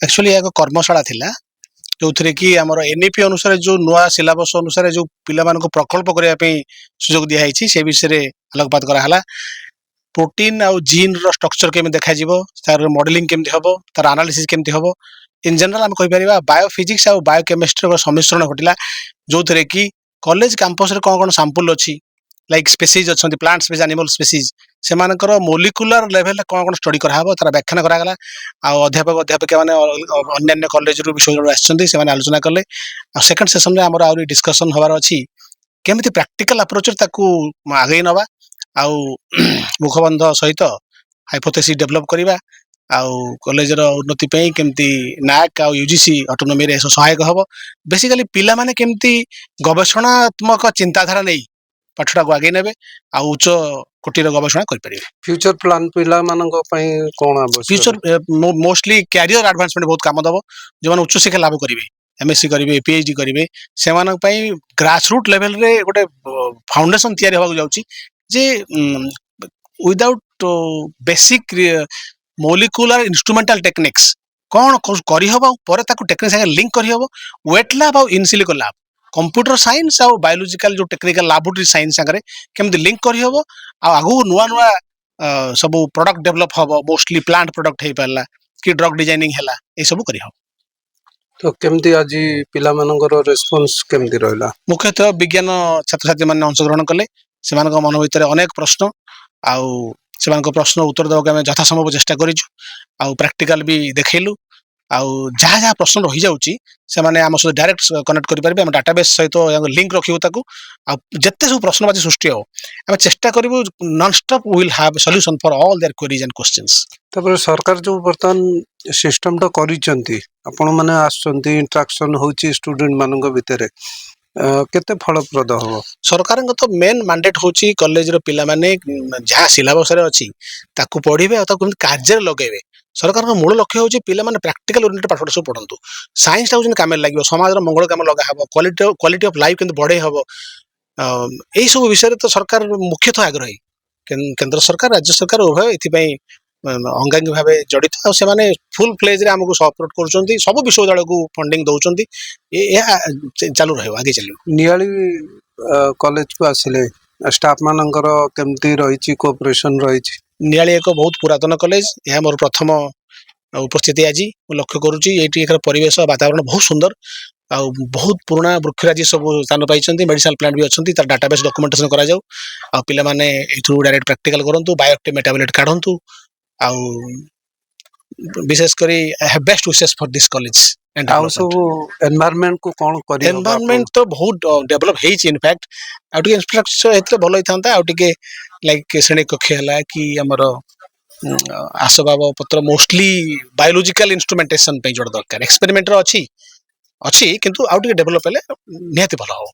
Actually एक कर्मशाला थिला जो थे कि आमर एनईपी अनुसार जो नुआ सिलेबस अनुसार जो पिला मानको प्रकल्प करने सुजोग दिखाई से विषय में आलोकपात कराला प्रोटीन आउ जीन रो स्ट्रक्चर केमी देखा जीवो तार मॉडलिंग केमती हबो तार एनालिसिस केमती हबो इन जनरल हम कहि परिबा बायोफिजिक्स और बायोकेमिस्ट्री रो सम्मिश्रण घटिला जो थे कि कॉलेज कैंपस रे कोन कोन सैंपल अछि लाइक स्पीसीज अछंती प्लांट स्पीसीज एनिमल स्पीसीज से मानकर मोलिकुलर लेवल कोन कोन स्टडी कराबो तार व्याख्यान करागला आ अध्यापक अध्यापिका माने अन्य कॉलेज रो विषय आछंती से माने आलोचना करले आ सेकंड सेशन रे हमर आउरी डिस्कशन होबार अछि केमिति प्रैक्टिकल अप्रोच ताकू आगे नबा आउ मुखबंध सहित हाइपोथेसिस डेवलप करिबा आउ कॉलेज रो उन्नति पे केमिति नाक आउ यूजीसी ऑटोनॉमी रे सहायक हबो बेसिकली पिला माने केमिति गवेषणात्मक चिंताधारा नै पाठटा को आगे नेबे आ उच्च कोटिर गवेषणा कर परिबे फ्यूचर प्लान पिला मानक पई कोन आवश्यक फ्यूचर मोस्टली कैरियर एडवांसमेंट बहुत काम दबो जो उच्च शिक्षा लाभ करिवे एमएससी करिवे पीएचडी करिवे से मानक पई ग्रास रूट लेवल रे गोटे फाउंडेशन तयारी होबा जाउची जे without basic molecular instrumental techniques कौन करी हबो पर ताको टेक्निक संगे लिंक करी हबो वेट लैब और in silico lab computer science और बायोलॉजिकल जो टेक्निकल लैबोरेटरी साइंस संगे केमति लिंक करी हबो आ आगु नुआ नुआ सब प्रोडक्ट डेवलप हबो मोस्टली प्लांट प्रोडक्ट हे परला कि ड्रग डिजाइनिंग हैला ए सब करी हबो तो केमती आज पिला मानकर रेस्पॉन्स केमती रहला मुख्यतः विज्ञान छात्र छात्री माने अंशग्रहण कले सेमानक मन भीतर अनेक प्रश्न आउ सेमानक प्रश्न उत्तर देबा के यथा संभव चेष्टा करिछु आउ प्रैक्टिकल भी देखैलु आउ जहाँ जहाँ प्रश्न रही जाउची से माने हम सहित डायरेक्ट कनेक्ट करि परबे हम डाटाबेस सहित लिंक रखिबो ताकू आ जत्ते सब प्रश्नबाजी सृष्टि हो हम चेष्टा करिवो non stop will have solution for all their queries and questions तपर सरकार जो वर्तमान सिस्टम तो करिसंती आपण माने आसंती इंटरेक्शन होची स्टूडेंट मानक भितरे केते फलप्रद हो सरकार तो मेन मैंडेट होची कॉलेज रो पिला माने जहाँ सिलेबस रे अछि ताकू पढिबे आ ताकू कार्य लगेबे सरकार का मूल लक्ष्य होची पिला माने प्रैक्टिकल ओरिएंटेड पाठोड सब पढंतु साइंस ता होची काम लागिवो समाज रो मंगल काम लगा हबो क्वालिटी ऑफ लाइफ केंत बढ़े हबो एई सब विषय तो सरकार मुख्यतः आग्रही केंद्र सरकार राज्य सरकार उभय एथि पई अंगांगी भावे जड़ित आ से माने फुल फ्लेज रे हमको सपोर्ट करूचंती सब विश्वविद्यालय को फंडिंग दउचंती ए चालू रहयो आगे चलियो नियाली कॉलेज को आसिले स्टाफ मानकर केमती रहिची कोऑपरेशन रहिची नियाली एक बहुत पुरातन कॉलेज यह मोर प्रथम उपस्थिति आज लक्ष्य करुच्ची ये परिवेश वातावरण बहुत सुंदर आ बहुत पुराना वृक्षराजी सब स्थान पाई मेडिसिनल प्लांट भी अच्छी तार डाटाबेस डॉक्यूमेंटेशन करा जाऊ आ पिला माने एथु डायरेक्ट प्रैक्टिकल करंतु बायोएक्टिव मेटाबोलाइट काढंतु आ विशेष करी I have best wishes for this college and आउ सब एनवायरनमेंट को कोन करी एनवायरनमेंट तो बहुत डेवलप हेची इनफैक्ट आ टिके इंफ्रास्ट्रक्चर एतले भलो हिथांता आ टिके लाइक श्रेणी कक्ष हला कि हमर आसबाब पत्र मोस्टली बायोलॉजिकल इंस्ट्रूमेंटेशन पे जोड़ दरकार एक्सपेरिमेंट रो अछि किंतु आउ टिके डेवलप हेले निहाती भलो हो।